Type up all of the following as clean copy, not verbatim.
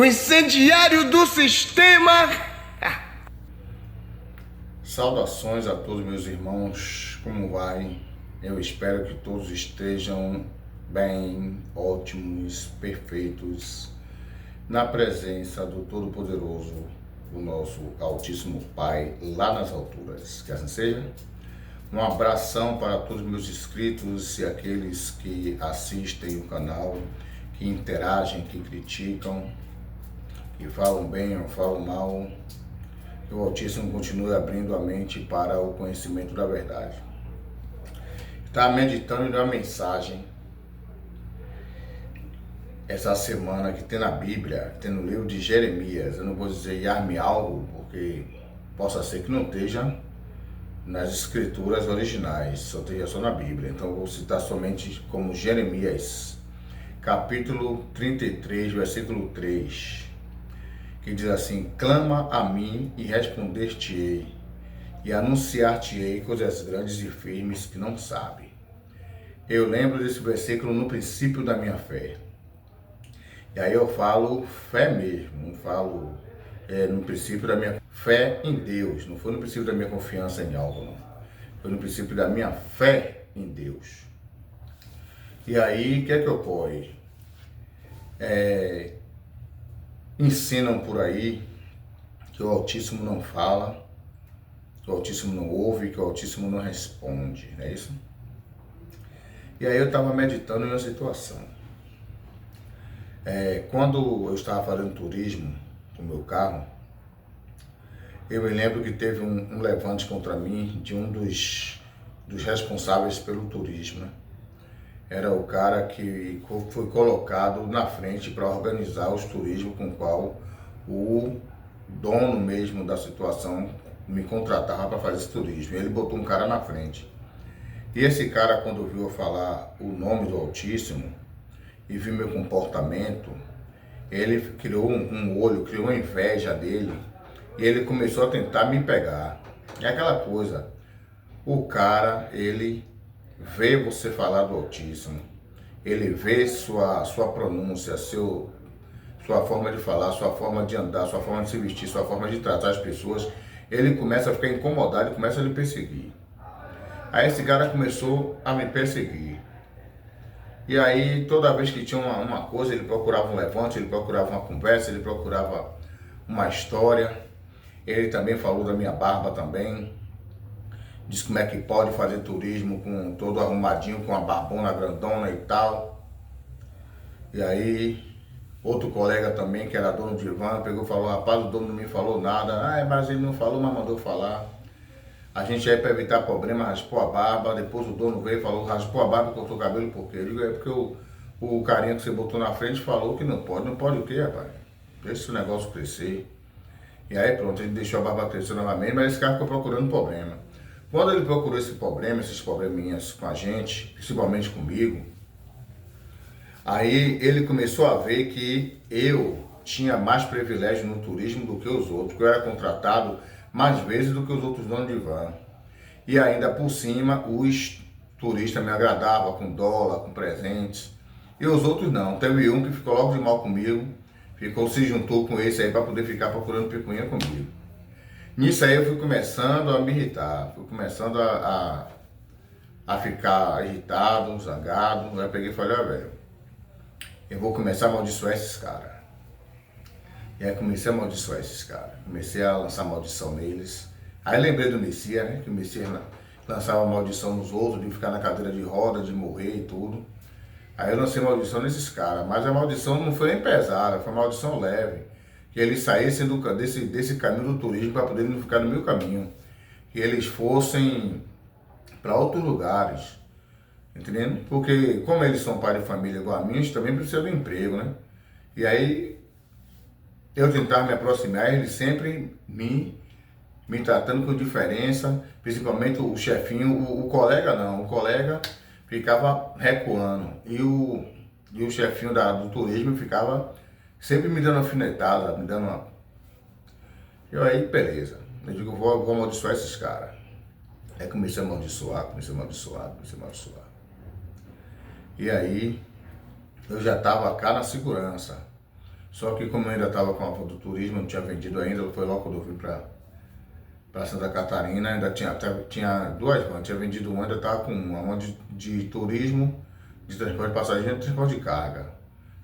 O incendiário do sistema. Saudações a todos meus irmãos, como vai? Eu espero que todos estejam bem, ótimos, perfeitos, na presença do Todo-Poderoso, o nosso Altíssimo Pai, lá nas alturas. Que assim seja. Um abração para todos meus inscritos e aqueles que assistem o canal, que interagem, que criticam, que falam bem ou falam mal. Que o Altíssimo continue abrindo a mente para o conhecimento da verdade. Estava meditando em uma mensagem essa semana que tem na Bíblia, tem no livro de Jeremias. Eu não vou dizer algo, porque possa ser que não esteja nas escrituras originais, só esteja só na Bíblia. Então eu vou citar somente como Jeremias, capítulo 33, versículo 3. Que diz assim: clama a mim e responder-te-ei, e anunciar-te-ei coisas grandes e firmes que não sabe. Eu lembro desse versículo no princípio da minha fé. E aí eu falo fé mesmo, não falo no princípio da minha fé em Deus, não foi no princípio da minha confiança em algo, não. Foi no princípio da minha fé em Deus. E aí, o que é que ocorre? Ensinam por aí que o Altíssimo não fala, que o Altíssimo não ouve, que o Altíssimo não responde, não é isso? E aí eu estava meditando em uma situação. Quando eu estava fazendo turismo com o meu carro, eu me lembro que teve um levante contra mim de um dos responsáveis pelo turismo, né? Era o cara que foi colocado na frente para organizar os turismos com o qual o dono mesmo da situação me contratava para fazer esse turismo. Ele botou um cara na frente. E esse cara, quando ouviu eu falar o nome do Altíssimo e viu meu comportamento, ele criou um olho, criou uma inveja dele e ele começou a tentar me pegar. É aquela coisa, o cara, ele vê você falar do Altíssimo, ele vê sua pronúncia, sua forma de falar, sua forma de andar, sua forma de se vestir, sua forma de tratar as pessoas, ele começa a ficar incomodado e começa a lhe perseguir. Aí esse cara começou a me perseguir. E aí toda vez que tinha uma coisa, ele procurava um levante, ele procurava uma conversa, ele procurava uma história. Ele também falou da minha barba também. Diz como é que pode fazer turismo com todo arrumadinho, com a barbona grandona e tal. E aí, outro colega também, que era dono de van, pegou e falou: rapaz, o dono não me falou nada. Mas ele não falou, mas mandou falar. A gente aí, para evitar problema, raspou a barba. Depois o dono veio e falou: raspou a barba e cortou o cabelo por quê? Eu digo: é porque o carinha que você botou na frente falou que não pode. Não pode o quê, rapaz? Deixa esse negócio crescer. E aí pronto, ele deixou a barba crescer novamente, mas esse cara ficou procurando problema. Quando ele procurou esse problema, esses probleminhas com a gente, principalmente comigo, aí ele começou a ver que eu tinha mais privilégio no turismo do que os outros, que eu era contratado mais vezes do que os outros donos de van. E ainda por cima, os turistas me agradavam com dólar, com presentes, e os outros não. Teve um que ficou logo de mal comigo, se juntou com esse aí para poder ficar procurando picuinha comigo. Nisso aí eu fui começando a me irritar, fui começando a ficar irritado, zangado. Aí eu peguei e falei: ó, velho, eu vou começar a amaldiçoar esses caras. E aí comecei a amaldiçoar esses caras, comecei a lançar maldição neles. Aí lembrei do Messias, né, que o Messias lançava maldição nos outros, de ficar na cadeira de roda, de morrer e tudo. Aí eu lancei maldição nesses caras, mas a maldição não foi nem pesada, foi uma maldição leve. Que eles saíssem desse caminho do turismo para poderem não ficar no meu caminho. Que eles fossem para outros lugares, entendendo? Porque como eles são pai de família igual a mim, eles também precisam de emprego, né? E aí eu tentava me aproximar, eles sempre me tratando com diferença, principalmente o chefinho, o colega não, o colega ficava recuando e o chefinho do turismo ficava sempre me dando alfinetada, me dando uma... E aí, beleza. Eu digo: vou amaldiçoar esses caras. Aí comecei a amaldiçoar. E aí, eu já estava cá na segurança. Só que como eu ainda estava com a do turismo, não tinha vendido ainda, foi logo quando eu vim para Santa Catarina, ainda tinha duas vans, tinha vendido uma, ainda estava com uma de turismo, de transporte de passageiro e transporte de carga.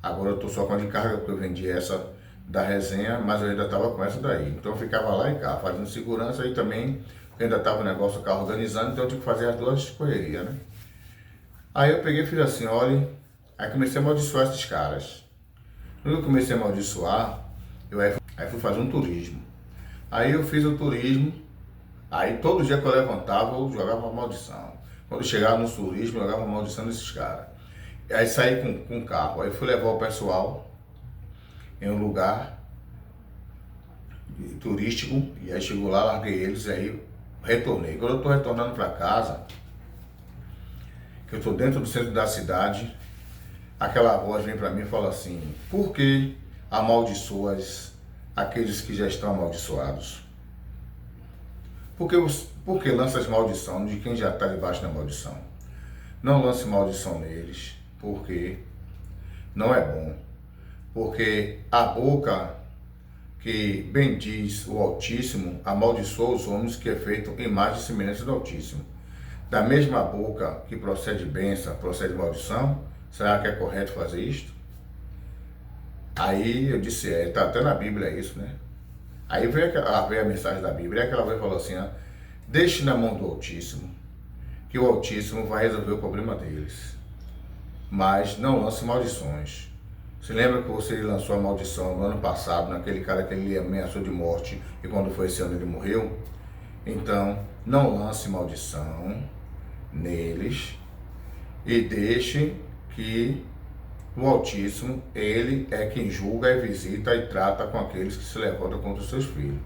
Agora eu estou só com a de carga, porque eu vendi essa da resenha, mas eu ainda estava com essa daí. Então eu ficava lá e cá, fazendo segurança e também, porque ainda estava o negócio, o carro organizando, então eu tinha que fazer as duas correrias, né? Aí eu peguei e fiz assim, olha, aí comecei a amaldiçoar esses caras. Quando eu comecei a amaldiçoar, aí fui fazer um turismo. Aí eu fiz o turismo, aí todo dia que eu levantava, eu jogava uma maldição. Quando eu chegava no turismo, eu jogava uma maldição nesses caras. Aí saí com o carro, aí fui levar o pessoal em um lugar turístico, e aí chegou lá, larguei eles, e aí retornei. Quando eu estou retornando para casa, que eu estou dentro do centro da cidade, aquela voz vem para mim e fala assim, por que amaldiçoas aqueles que já estão amaldiçoados? Por que lanças maldição de quem já está debaixo da maldição? Não lance maldição neles, porque não é bom. Porque a boca que bendiz o Altíssimo amaldiçoa os homens que é feito imagem e semelhança do Altíssimo. Da mesma boca que procede bênção, procede maldição, será que é correto fazer isto? Aí eu disse, está até na Bíblia isso, né? Aí veio a mensagem da Bíblia, e aquela vez falou assim, ó, deixe na mão do Altíssimo, que o Altíssimo vai resolver o problema deles. Mas não lance maldições. Você lembra que você lançou a maldição no ano passado, naquele cara que ele ameaçou de morte, e quando foi esse ano ele morreu? Então, não lance maldição neles e deixe que o Altíssimo, ele é quem julga e visita e trata com aqueles que se levantam contra os seus filhos.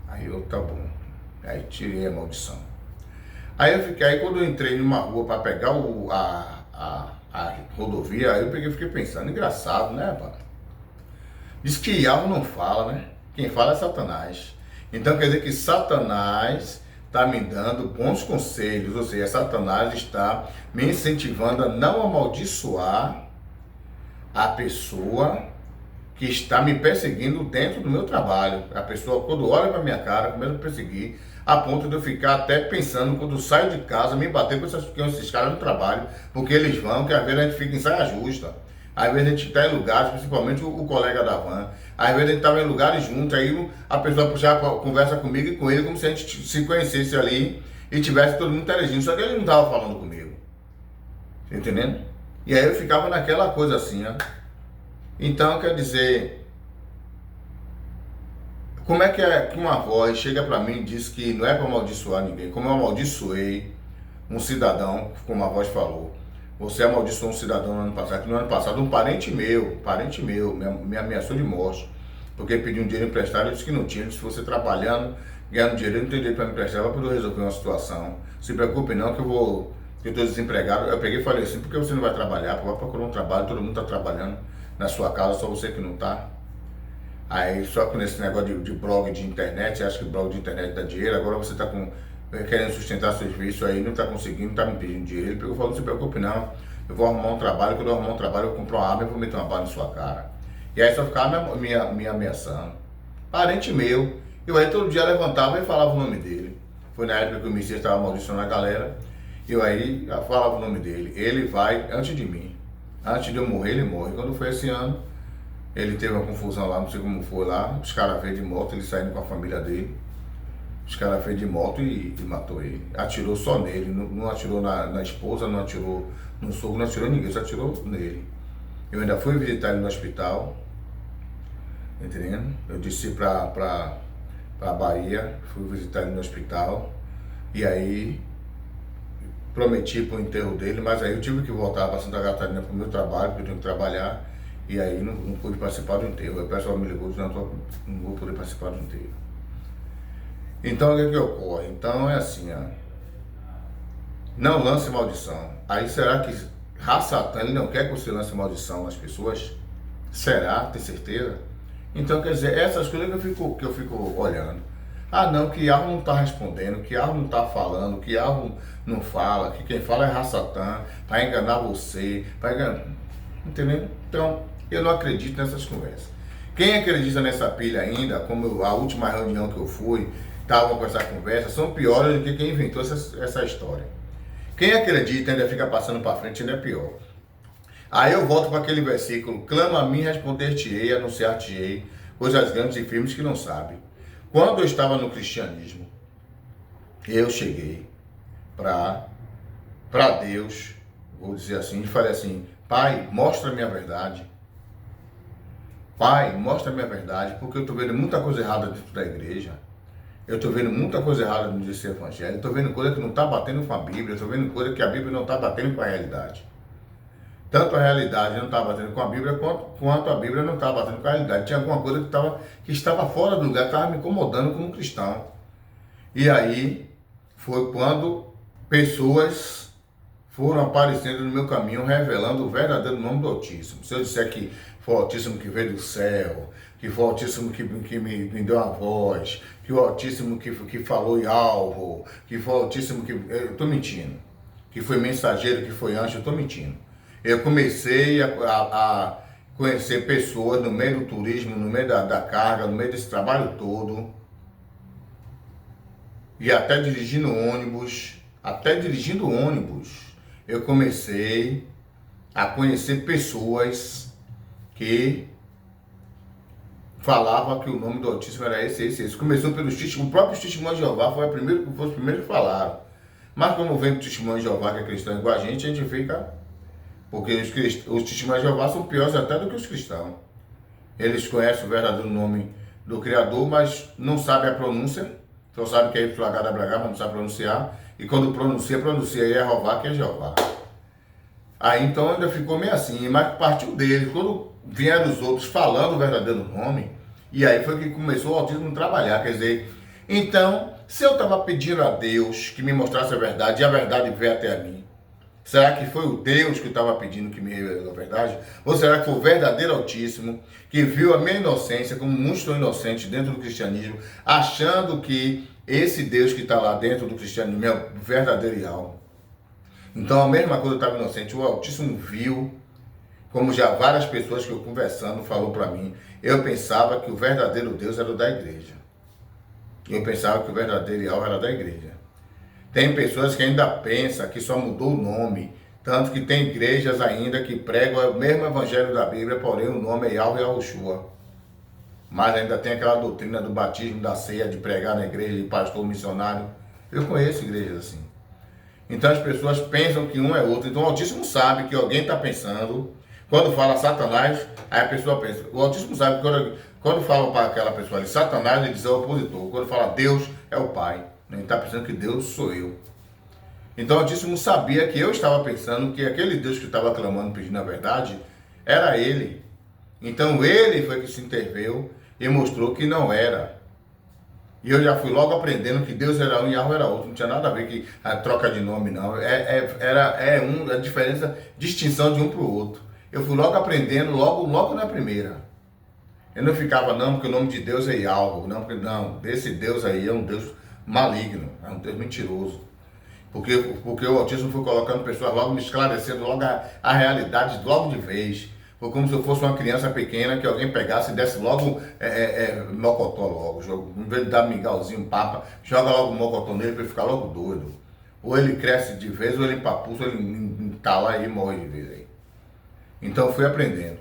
Aí eu, tá bom. Aí tirei a maldição. Aí quando eu entrei numa rua para pegar a rodovia, aí eu fiquei pensando, engraçado, né, pá? Diz que algo não fala, né? Quem fala é Satanás. Então quer dizer que Satanás está me dando bons conselhos, ou seja, Satanás está me incentivando a não amaldiçoar a pessoa que está me perseguindo dentro do meu trabalho. A pessoa, quando olha para minha cara, começa a perseguir, a ponto de eu ficar até pensando, quando saio de casa, me bater com esses caras no trabalho, porque eles vão, que às vezes a gente fica em saia justa. Às vezes a gente está em lugares, principalmente o colega da van, às vezes a gente estava em lugares juntos, aí a pessoa puxava, conversa comigo e com ele como se a gente se conhecesse ali e tivesse todo mundo interagindo, só que ele não estava falando comigo. Tá entendendo? E aí eu ficava naquela coisa assim, ó. Então, quer dizer, como é que uma voz chega para mim e diz que não é para amaldiçoar ninguém, como eu amaldiçoei um cidadão, como a voz falou. Você amaldiçoou um cidadão no ano passado, que no ano passado um parente meu, me ameaçou de morte, porque pediu um dinheiro emprestado, eu disse que não tinha. Se você trabalhando, ganhando dinheiro, não tem dinheiro para me emprestar, para poder resolver uma situação. Se preocupe não, que eu estou desempregado. Eu peguei e falei assim, por que você não vai trabalhar? Vai procurar um trabalho, todo mundo está trabalhando na sua casa, só você que não está. Aí, só com esse negócio de blog de internet, você acha que blog de internet dá dinheiro, agora você está querendo sustentar serviço aí, não está conseguindo, está me pedindo dinheiro. Ele pegou e falou, não se preocupe não, eu vou arrumar um trabalho, quando eu arrumar um trabalho, eu vou comprar uma arma e vou meter uma bala na sua cara. E aí só ficava me ameaçando. Parente meu, eu aí todo dia levantava e falava o nome dele. Foi na época que o Messias estava amaldiçoando a galera, eu aí falava o nome dele. Ele vai antes de mim. Antes de eu morrer, ele morre. Quando foi esse ano, ele teve uma confusão lá, não sei como foi lá, os caras veio de moto, ele saindo com a família dele. Os caras veio de moto e matou ele. Atirou só nele, não atirou na esposa, não atirou no sogro, não atirou em ninguém, só atirou nele. Eu ainda fui visitar ele no hospital, entendendo? Eu desci pra Bahia, fui visitar ele no hospital, e aí prometi pro enterro dele, mas aí eu tive que voltar para Santa Catarina pro meu trabalho, porque eu tenho que trabalhar, e aí não pude participar do enterro. Aí o pessoal me ligou, disse, não vou poder participar do enterro. Então, o que ocorre? Então, é assim, ó. Não lance maldição. Aí, será que Satã, ele não quer que você lance maldição nas pessoas? Será? Tem certeza? Então, quer dizer, essas coisas que eu fico olhando. Ah, não, que Yahweh não está respondendo, que Yahweh não está falando, que Yahweh não fala, que quem fala é Satã, para enganar você, para enganar... Entendeu? Então, Eu não acredito nessas conversas. Quem acredita nessa pilha ainda, como a última reunião que eu fui, estavam com essa conversa, são piores do que quem inventou essa história. Quem acredita ainda fica passando para frente, ainda é pior. Aí eu volto para aquele versículo: clama a mim, responder-te-ei, anunciar-te-ei coisas grandes e firmes que não sabe. Quando eu estava no cristianismo, eu cheguei para Deus, vou dizer assim, e falei assim: Pai, mostra a minha verdade. Pai, mostra a minha verdade, porque eu estou vendo muita coisa errada dentro da igreja. Eu estou vendo muita coisa errada nesse evangelho. Estou vendo coisa que não está batendo com a Bíblia. Estou vendo coisa que a Bíblia não está batendo com a realidade. Tanto a realidade não está batendo com a Bíblia, quanto a Bíblia não está batendo com a realidade. Tinha alguma coisa que estava fora do lugar, que estava me incomodando como cristão. E aí foi quando pessoas foram aparecendo no meu caminho, revelando o verdadeiro nome do Altíssimo. Se eu disser que foi o Altíssimo que veio do céu, que foi o Altíssimo que me deu a voz, que o Altíssimo que falou em alvo, que foi o Altíssimo que... Eu estou mentindo. Que foi mensageiro, que foi anjo, eu estou mentindo. Eu comecei a conhecer pessoas no meio do turismo, no meio da carga, no meio desse trabalho todo. E até dirigindo ônibus, eu comecei a conhecer pessoas que falavam que o nome do Altíssimo era esse. Começou pelos testemunhos, o próprio testemunho de Jeová foi os primeiros que falaram. Mas como vem o testemunho de Jeová, que é cristão igual a gente fica... Porque os testemunhos de Jeová são piores até do que os cristãos. Eles conhecem o verdadeiro nome do Criador, mas não sabem a pronúncia. Só sabem que é YHWH, mas não sabe pronunciar. E quando pronuncia Jeová, que é Jeová. Aí então ainda ficou meio assim, mas partiu deles. Quando vieram os outros falando o verdadeiro nome, e aí foi que começou o autismo a trabalhar. Quer dizer, então, se eu estava pedindo a Deus que me mostrasse a verdade, e a verdade veio até a mim, será que foi o Deus que eu estava pedindo que me revelou a verdade? Ou será que foi o verdadeiro Altíssimo que viu a minha inocência, como muitos estão inocentes dentro do cristianismo, achando que esse Deus que está lá dentro do cristianismo é o verdadeiro e real? Então a mesma coisa, eu estava inocente, o Altíssimo viu, como já várias pessoas que eu conversando falou para mim, eu pensava que o verdadeiro Deus era o da igreja. Eu pensava que o verdadeiro e real era da igreja. Tem pessoas que ainda pensam que só mudou o nome, tanto que tem igrejas ainda que pregam o mesmo evangelho da Bíblia, porém o nome é Yahweh Yahushua. Mas ainda tem aquela doutrina do batismo, da ceia, de pregar na igreja, de pastor missionário. Eu conheço igrejas assim. Então as pessoas pensam que um é outro. Então o Altíssimo sabe que alguém está pensando. Quando fala Satanás, aí a pessoa pensa. O Altíssimo sabe que quando fala para aquela pessoa ali, Satanás, ele diz é o opositor. Quando fala Deus, é o Pai. Ele está pensando que Deus sou eu. Então o Altíssimo sabia que eu estava pensando que aquele Deus que estava clamando, pedindo a verdade, era ele. Então ele foi que se interveio e mostrou que não era. E eu já fui logo aprendendo que Deus era um e Yahweh era outro. Não tinha nada a ver com a troca de nome, não. A diferença, distinção de um para o outro. Eu fui logo aprendendo, logo na primeira. Eu não ficava, não, porque o nome de Deus é Yahweh. Não, esse Deus aí é um Deus maligno, é um Deus mentiroso. Porque o Altíssimo foi colocando pessoas logo, me esclarecendo logo a realidade, logo de vez. Foi como se eu fosse uma criança pequena que alguém pegasse e desse logo mocotó logo. Em vez de dar mingauzinho, papa, joga logo mocotó nele para ele ficar logo doido. Ou ele cresce de vez, ou ele empapuça, ou ele tá lá e morre de vez aí. Então eu fui aprendendo.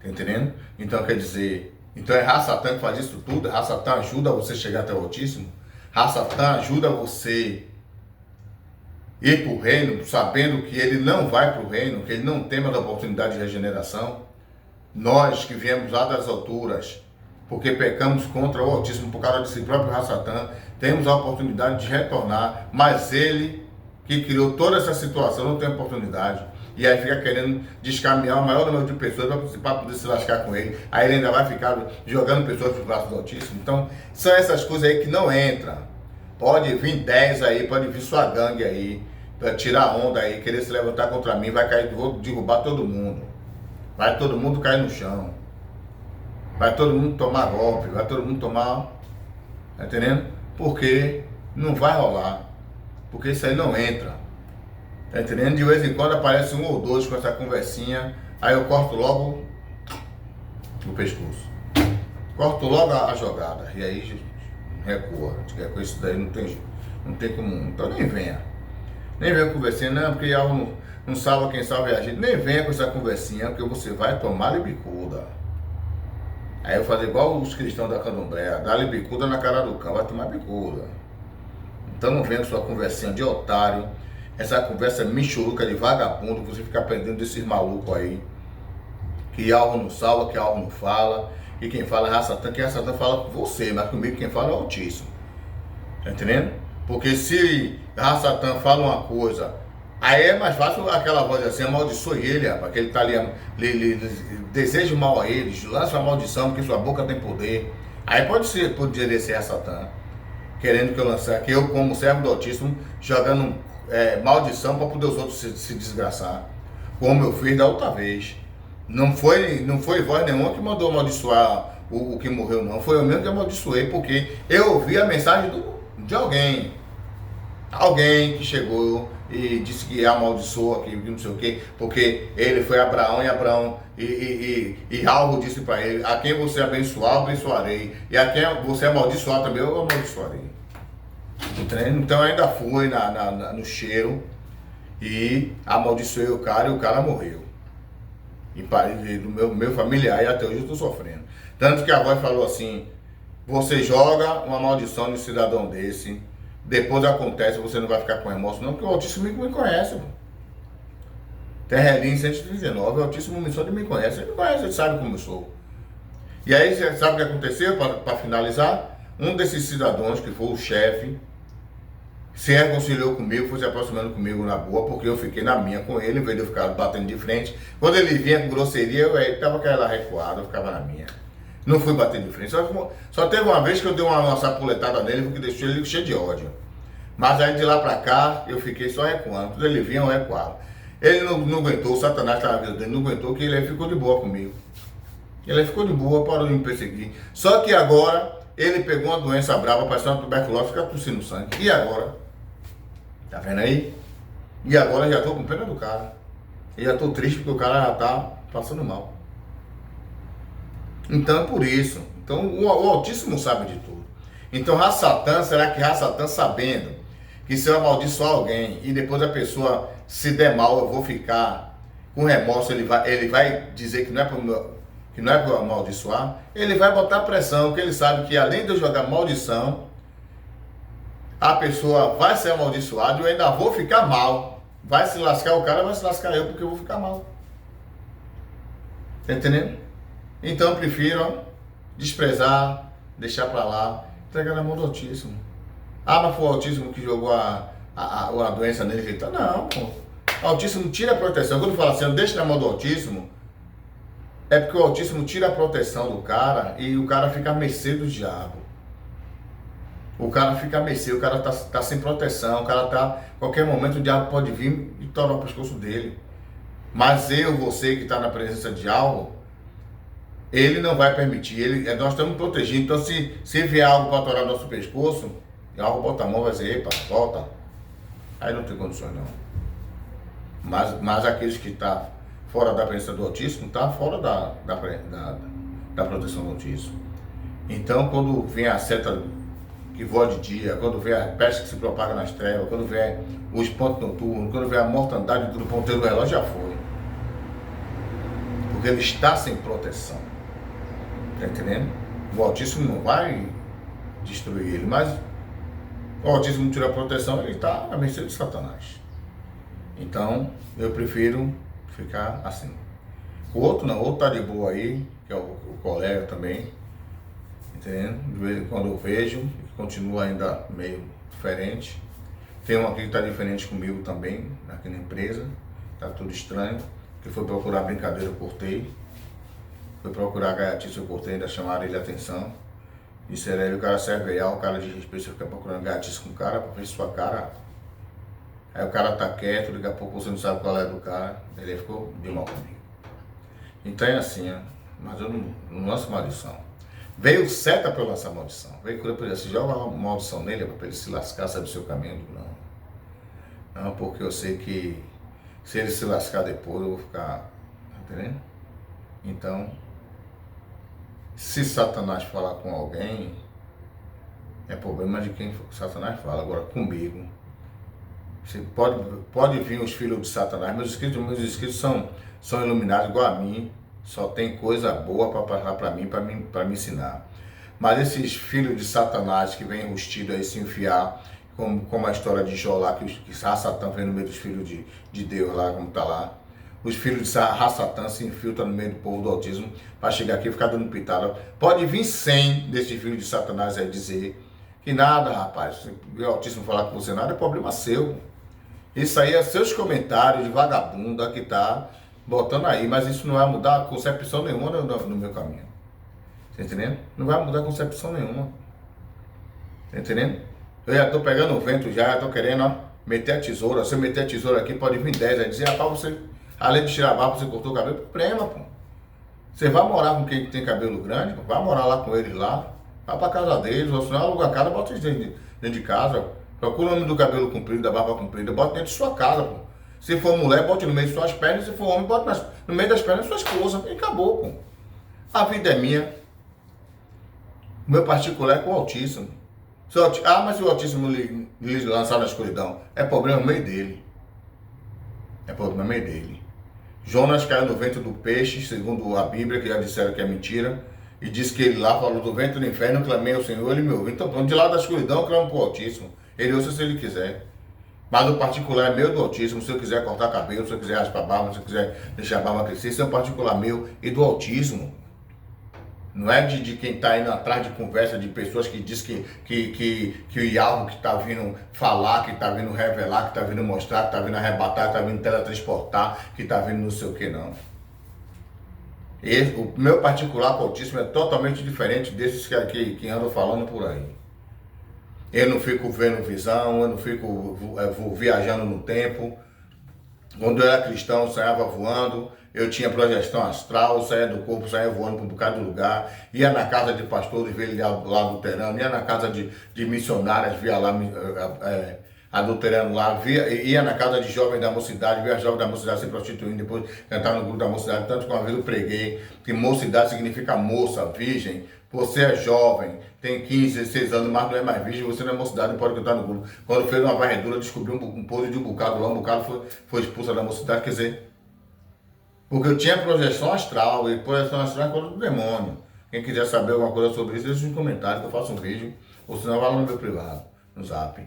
Tá entendendo? Então quer dizer, então é Ra-Satã que faz isso tudo. Ra-Satã ajuda você a chegar até o Altíssimo. Ra-Satã ajuda você ir para o reino, sabendo que ele não vai para o reino, que ele não tem mais a oportunidade de regeneração. Nós que viemos lá das alturas, porque pecamos contra o Altíssimo por causa desse próprio Ra-Satã, temos a oportunidade de retornar, mas ele que criou toda essa situação não tem oportunidade. E aí fica querendo descaminhar o maior número de pessoas para poder se lascar com ele. Aí ele ainda vai ficar jogando pessoas para os braços do Altíssimo. Então, são essas coisas aí que não entram. Pode vir 10 aí, pode vir sua gangue aí, para tirar onda aí, querer se levantar contra mim, vai cair, vou derrubar todo mundo. Vai todo mundo cair no chão. Vai todo mundo tomar golpe, vai todo mundo tomar... Tá entendendo? Porque não vai rolar. Porque isso aí não entra. Tá entendendo? De vez em quando aparece um ou dois com essa conversinha Aí eu corto logo o pescoço. Corto logo a jogada. E aí recua. Com isso daí não tem como. Então nem venha. Nem venha conversando, não, porque algo não salva quem salva é a gente. Nem venha com essa conversinha, porque você vai tomar bicuda. Aí eu faço igual os cristãos da candomblé, dá-lhe bicuda na cara do cão, vai tomar bicuda. Então não venha com sua conversinha de otário, essa conversa michuruca de vagabundo, você fica aprendendo desses malucos aí, que algo não salva, que algo não fala, e quem fala é Raça-Tã, que Raça-Tã fala com você, mas comigo quem fala é o Altíssimo. Tá entendendo? Porque se Raça-Tã fala uma coisa, aí é mais fácil aquela voz assim, amaldiçoe ele, rapaz, que ele tá ali, deseja o mal a ele, lança uma maldição, porque sua boca tem poder. Aí poderia ser Raça-Tã, querendo que eu lançasse, que eu como servo do Altíssimo, jogando maldição para poder os outros se desgraçar, como eu fiz da outra vez. Não foi voz nenhuma que mandou amaldiçoar o que morreu, não. Foi eu mesmo que amaldiçoei, porque eu ouvi a mensagem de alguém. Alguém que chegou e disse que amaldiçoa, que não sei o quê, porque ele foi Abraão e algo disse para ele: a quem você abençoar, abençoarei, e a quem você amaldiçoar também, eu amaldiçoarei. Então ainda fui no cheiro e amaldiçoei o cara e o cara morreu. E do meu familiar, e até hoje eu estou sofrendo. Tanto que a voz falou assim: você joga uma maldição no cidadão desse, depois acontece, você não vai ficar com remorso não, porque o Altíssimo me conhece, mano. Terrelinho 139, o Altíssimo me conhece, ele me conhece, ele sabe como eu sou. E aí, você sabe o que aconteceu, para finalizar? Um desses cidadãos, que foi o chefe, se reconciliou comigo, foi se aproximando comigo na boa, porque eu fiquei na minha com ele, em vez de eu ficar batendo de frente. Quando ele vinha com grosseria, eu tava aquela recuada, eu ficava na minha. Não fui bater de frente. Só teve uma vez que eu dei uma sapuletada nele, porque deixou ele cheio de ódio. Mas aí de lá pra cá, eu fiquei só recuando. Quando ele vinha, eu recuava. Ele não aguentou, o Satanás estava na vida dele, não aguentou, que ele ficou de boa comigo. Ele ficou de boa, parou de me perseguir. Só que agora, ele pegou uma doença brava, parecendo uma tuberculose, fica tossindo sangue. E agora? Tá vendo aí? E agora eu já tô com pena do cara. Eu já tô triste porque o cara já tá passando mal. Então é por isso. Então o Altíssimo sabe de tudo. Então Raça-Tã, será que Raça-Tã, sabendo que se eu amaldiçoar alguém e depois a pessoa se der mal, eu vou ficar com remorso, ele vai dizer que não é para eu amaldiçoar, ele vai botar pressão, porque ele sabe que além de eu jogar maldição, a pessoa vai ser amaldiçoada e eu ainda vou ficar mal. Vai se lascar o cara, vai se lascar eu, porque eu vou ficar mal. Tá entendendo? Então eu prefiro desprezar, deixar pra lá, entregar na mão do Altíssimo. Ah, mas foi o Altíssimo que jogou a doença nele. Então, não, pô. O Altíssimo tira a proteção. Quando fala assim, deixa na mão do Altíssimo, é porque o Altíssimo tira a proteção do cara e o cara fica à mercê do diabo. O cara fica a mercê, o cara tá sem proteção, o cara tá... Qualquer momento o diabo pode vir e torar o pescoço dele. Mas você que está na presença de algo, ele não vai permitir, nós estamos protegidos. Então se vier algo para torar nosso pescoço, algo bota a mão e vai dizer: epa, volta. Aí não tem condições não. Mas aqueles que estão fora da presença do Altíssimo, estão fora da proteção do Altíssimo. Então quando vem a seta que voa de dia, quando vem a peste que se propaga nas trevas, quando vem o espanto noturno, quando vem a mortandade do ponteiro do relógio, já foi. Porque ele está sem proteção. Tá entendendo? O Altíssimo não vai destruir ele, mas o Altíssimo tira a proteção, ele está à mercê de Satanás. Então, eu prefiro ficar assim. O outro não, o outro tá de boa aí, que é o colega também. Entendendo? De vez em quando eu vejo, continua ainda meio diferente. Tem um aqui que está diferente comigo também, aqui na empresa. Tá tudo estranho. Que foi procurar brincadeira, eu cortei. Foi procurar gaiatice, eu cortei, ainda chamaram ele a atenção. Disseram ele, o cara serve aí, o cara de respeito, você fica procurando gaiatice com o cara, pra ver sua cara. Aí o cara tá quieto, daqui a pouco você não sabe qual é do cara. Ele ficou de mal comigo. Então é assim, ó. Mas eu não lanço maldição. Veio seta para eu lançar maldição. Veio cura para ele, se joga uma maldição nele, para ele se lascar, sabe o seu caminho? Não. Não, porque eu sei que se ele se lascar depois, eu vou ficar Entendeu? Então, se Satanás falar com alguém, é problema de quem Satanás fala. Agora, comigo, você pode vir os filhos de Satanás. Meus inscritos são iluminados igual a mim. Só tem coisa boa para passar para me ensinar. Mas esses filhos de Satanás que vêm rustido aí se enfiar, como a história de Jó lá, que Satã vem no meio dos filhos de Deus lá, como está lá. Os filhos de Satã se infiltram no meio do povo do autismo para chegar aqui e ficar dando pitada. Pode vir 100 desses filhos de Satanás aí dizer que nada, rapaz, se o autismo falar com você nada, é problema seu. Isso aí é seus comentários de vagabunda que tá botando aí, mas isso não vai mudar concepção nenhuma no meu caminho. Tá entendendo? Não vai mudar concepção nenhuma. Tá entendendo? Eu já tô pegando o vento já tô querendo, ó, meter a tesoura. Se eu meter a tesoura aqui, pode vir 10. Aí dizer, rapaz, você, além de tirar a barba, você cortou o cabelo, problema, pô. Você vai morar com quem tem cabelo grande, pô, vai morar lá com eles lá, vai pra casa deles, ou senão aluga a casa, bota eles dentro de casa. Procura o nome do cabelo comprido, da barba comprida, bota dentro de sua casa, pô. Se for mulher, bote no meio de suas pernas, se for homem, bote no meio das pernas de sua esposa. E acabou, pô. A vida é minha. O meu particular é com o autismo. Mas se o autismo lhe lançar na escuridão, é problema meio dele. É problema meio dele. Jonas caiu no ventre do peixe, segundo a Bíblia, que já disseram que é mentira, e disse que ele lá falou do ventre do inferno, clamei ao Senhor, ele me ouviu. Então, de lá da escuridão, eu clamo para o autismo. Ele ouça se ele quiser. Mas o particular é meu do autismo. Se eu quiser cortar cabelo, se eu quiser raspar a barba, se eu quiser deixar a barba crescer, isso é um particular meu e do autismo. Não é de quem está indo atrás de conversa de pessoas que diz que algo que está vindo falar, que está vindo revelar, que está vindo mostrar, que está vindo arrebatar, que está vindo teletransportar, que está vindo não sei o que não. O meu particular com autismo é totalmente diferente desses que andam falando por aí. Eu não fico vendo visão, eu não fico viajando no tempo. Quando eu era cristão, eu saía voando, eu tinha projeção astral, eu saía do corpo, saía voando para um bocado de lugar, ia na casa de pastores, via lá luterano, ia na casa de missionárias, via lá adulterando lá, ia na casa de jovens da mocidade, via jovens da mocidade se prostituindo, depois cantar no grupo da mocidade, tanto que uma vez eu preguei que mocidade significa moça, virgem. Você é jovem, tem 15, 16 anos, mas não é mais virgem, você não é mocidade, não pode cantar no grupo. Quando fez uma varredura, descobriu um podre de um bocado lá, um bocado foi expulso da mocidade, quer dizer, porque eu tinha projeção astral, e projeção astral é coisa do demônio. Quem quiser saber alguma coisa sobre isso, deixa nos comentários, que eu faço um vídeo, ou senão vai lá no meu privado, no Zap.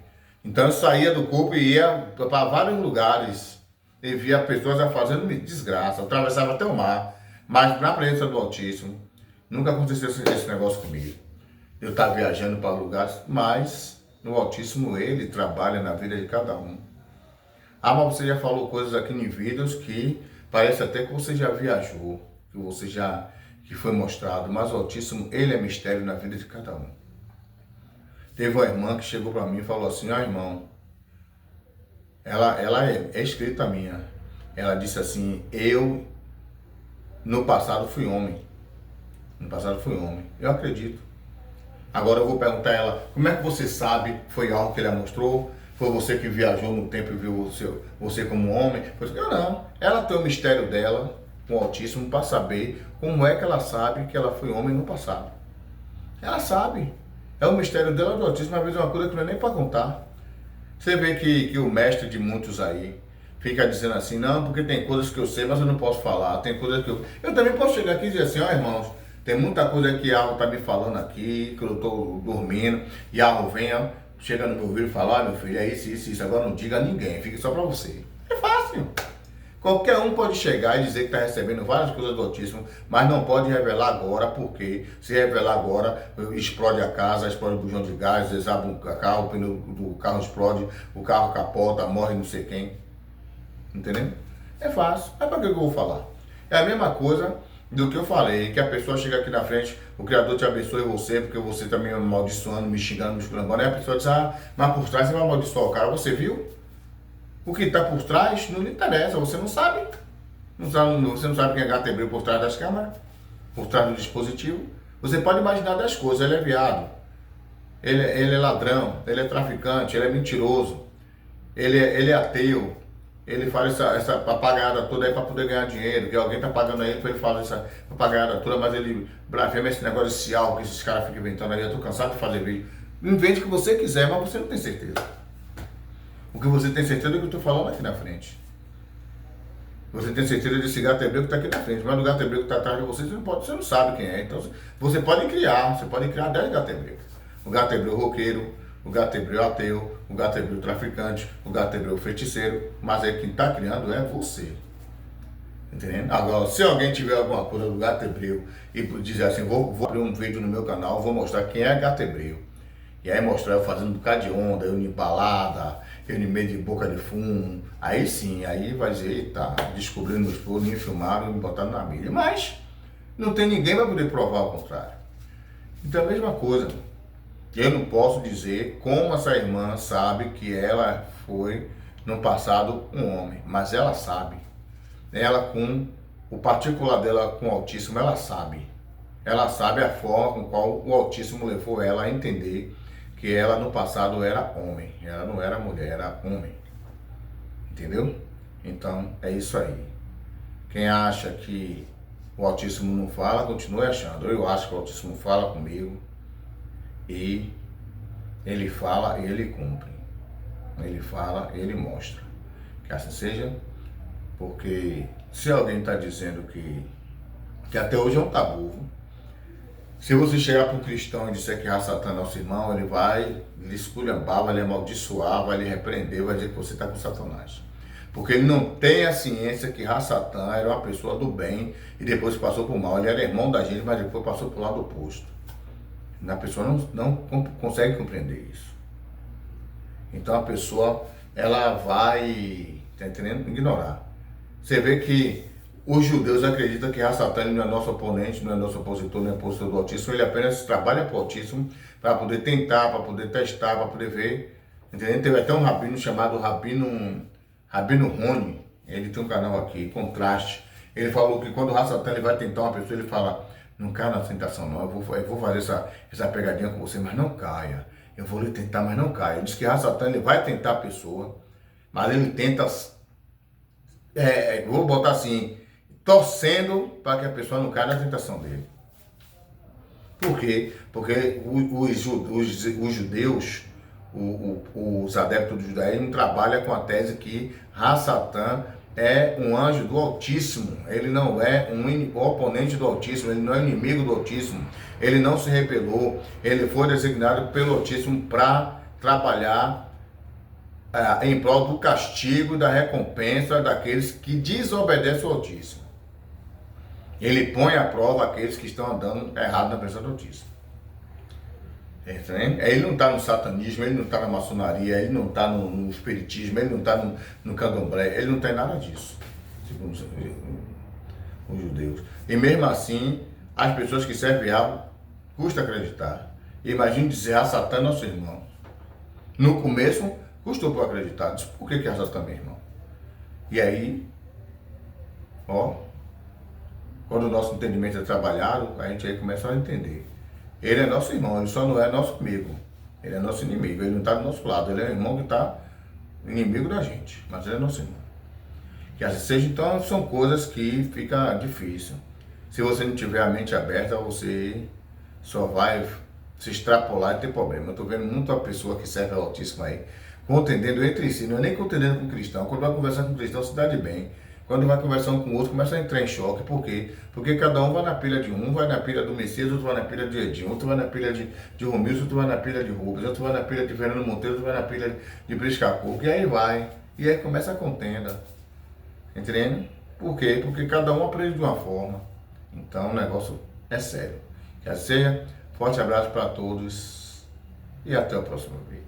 Então eu saía do corpo e ia para vários lugares, e via pessoas fazendo desgraça, eu atravessava até o mar, mas na presença do autismo, nunca aconteceu esse negócio comigo. Eu estava viajando para lugares, mas no autismo ele trabalha na vida de cada um. Ah, mas você já falou coisas aqui em vídeos que parece até que você já viajou, que foi mostrado, mas o autismo ele é mistério na vida de cada um. Teve uma irmã que chegou para mim e falou assim, irmão, ela é escrita minha. Ela disse assim, eu no passado fui homem. No passado fui homem. Eu acredito. Agora eu vou perguntar a ela, como é que você sabe? Foi algo que ela mostrou? Foi você que viajou no tempo e viu você como homem? Eu não. Ela tem o mistério dela com o autismo para saber como é que ela sabe que ela foi homem no passado. Ela sabe. É o mistério dela do autismo, às vezes é uma coisa que não é nem para contar. Você vê que o mestre de muitos aí fica dizendo assim, não, porque tem coisas que eu sei, mas eu não posso falar. Tem coisas que eu também posso chegar aqui e dizer assim, irmãos, tem muita coisa que a Arro está me falando aqui, que eu estou dormindo, e a Arro vem, chega no meu ouvido e fala, meu filho, é isso, agora não diga a ninguém, fica só para você. É fácil. Qualquer um pode chegar e dizer que está recebendo várias coisas do autismo, mas não pode revelar agora, porque se revelar agora, explode a casa, explode o bujão de gás, desaba um carro, o pneu do carro explode, o carro capota, morre não sei quem. Entendeu? É fácil. Mas para que eu vou falar? É a mesma coisa do que eu falei, que a pessoa chega aqui na frente, o Criador te abençoe você, porque você tá me amaldiçoando, me xingando, me esculhambando, aí a pessoa diz, mas por trás você vai amaldiçoar o cara, você viu? O que está por trás não lhe interessa, você não sabe. Você não sabe quem é gato hebreu por trás das câmeras, por trás do dispositivo. Você pode imaginar 10 coisas, ele é viado, ele é ladrão, ele é traficante, ele é mentiroso, ele é ateu, ele faz essa papagaiada toda aí para poder ganhar dinheiro, que alguém tá pagando a ele para ele fazer essa papagaiada toda, mas ele blasfema esse negócio de cial que esses caras ficam inventando aí. Eu tô cansado de fazer vídeo. Invente o que você quiser, mas você não tem certeza. O que você tem certeza é o que eu tô falando aqui na frente. Você tem certeza desse gato hebreu que está aqui na frente, mas o gato hebreu que está atrás de você, você não sabe quem é. Então você pode criar 10 gatos hebreus. O gato hebreu roqueiro, o gato hebreu ateu, o gato hebreu traficante, o gato hebreu feiticeiro, mas quem está criando é você. Entendendo? Agora, se alguém tiver alguma coisa do gato hebreu e dizer assim, vou abrir um vídeo no meu canal, vou mostrar quem é gato hebreu. E aí mostrar eu fazendo um bocado de onda, eu em balada, eu em meio de boca de fumo. Aí sim, aí vai dizer, eita, descobrindo meus podres, me filmaram e me botaram na mídia. Mas não tem ninguém para poder provar o contrário. Então é a mesma coisa. Eu não posso dizer como essa irmã sabe que ela foi no passado um homem, mas ela sabe. Ela com o particular dela com o autismo, ela sabe. Ela sabe a forma com qual o autismo levou ela a entender que ela no passado era homem, ela não era mulher, era homem, entendeu? Então é isso aí. Quem acha que o autismo não fala, continue achando. Eu acho que o autismo fala comigo e ele fala e ele cumpre. Ele fala e ele mostra. Que assim seja, porque se alguém está dizendo que até hoje é um tabu. Se você chegar para um cristão e disser que Satã é nosso irmão, ele vai lhe esculhambar, vai lhe amaldiçoar, vai lhe repreender, vai dizer que você está com Satanás. Porque ele não tem a ciência que Satã era uma pessoa do bem e depois passou para o mal. Ele era irmão da gente, mas depois passou para o lado oposto. A pessoa não consegue compreender isso. Então a pessoa, ela vai, tá entendendo? Ignorar. Você vê que os judeus acreditam que Satã não é nosso oponente, não é nosso opositor, não é opositor do autismo, ele apenas trabalha para o autismo para poder tentar, para poder testar, para poder ver. Entendeu? Teve até um rabino chamado Rabino Rony, ele tem um canal aqui, Contraste. Ele falou que quando o Satã ele vai tentar uma pessoa, ele fala, não caia na tentação não, eu vou fazer essa pegadinha com você, mas não caia. Eu vou lhe tentar, mas não caia. Ele diz que Satã ele vai tentar a pessoa, mas ele tenta, vou botar assim, torcendo para que a pessoa não caia na tentação dele. Por quê? Porque os judeus, os adeptos do judaísmo, trabalham com a tese que Satã é um anjo do Altíssimo. Ele não é um oponente do Altíssimo, ele não é inimigo do Altíssimo. Ele não se rebelou, ele foi designado pelo Altíssimo para trabalhar em prol do castigo, da recompensa daqueles que desobedecem ao Altíssimo. Ele põe à prova aqueles que estão andando errado na presença do Altíssimo. Ele não está no satanismo, ele não está na maçonaria, ele não está no espiritismo, ele não está no candomblé, ele não tem nada disso, segundo os judeus. E mesmo assim, as pessoas que servem a custa acreditar. Imagine dizer Satã é nosso irmão. No começo, custou para acreditar. Diz, por que Satã é meu irmão? E aí, quando o nosso entendimento é trabalhado, a gente aí começa a entender. Ele é nosso irmão, ele só não é nosso amigo. Ele é nosso inimigo, ele não está do nosso lado. Ele é o irmão que está inimigo da gente, mas ele é nosso irmão. Que assim seja, então, são coisas que fica difícil. Se você não tiver a mente aberta, você só vai se extrapolar e ter problema. Eu estou vendo muita pessoa que serve ao Altíssimo aí, contendendo entre si, não é nem contendendo com o cristão. Quando vai conversar com o cristão, se dá de bem. Quando vai conversar um com o outro, começa a entrar em choque. Por quê? Porque cada um vai na pilha de um, vai na pilha do Messias, outro vai na pilha de Edinho, outro vai na pilha de Romilson, outro vai na pilha de Rubens, outro vai na pilha de Fernando Monteiro, outro vai na pilha de Briscacoco. E aí vai. E aí começa a contenda. Entendendo? Por quê? Porque cada um aprende de uma forma. Então o negócio é sério. Quer seja, forte abraço para todos e até o próximo vídeo.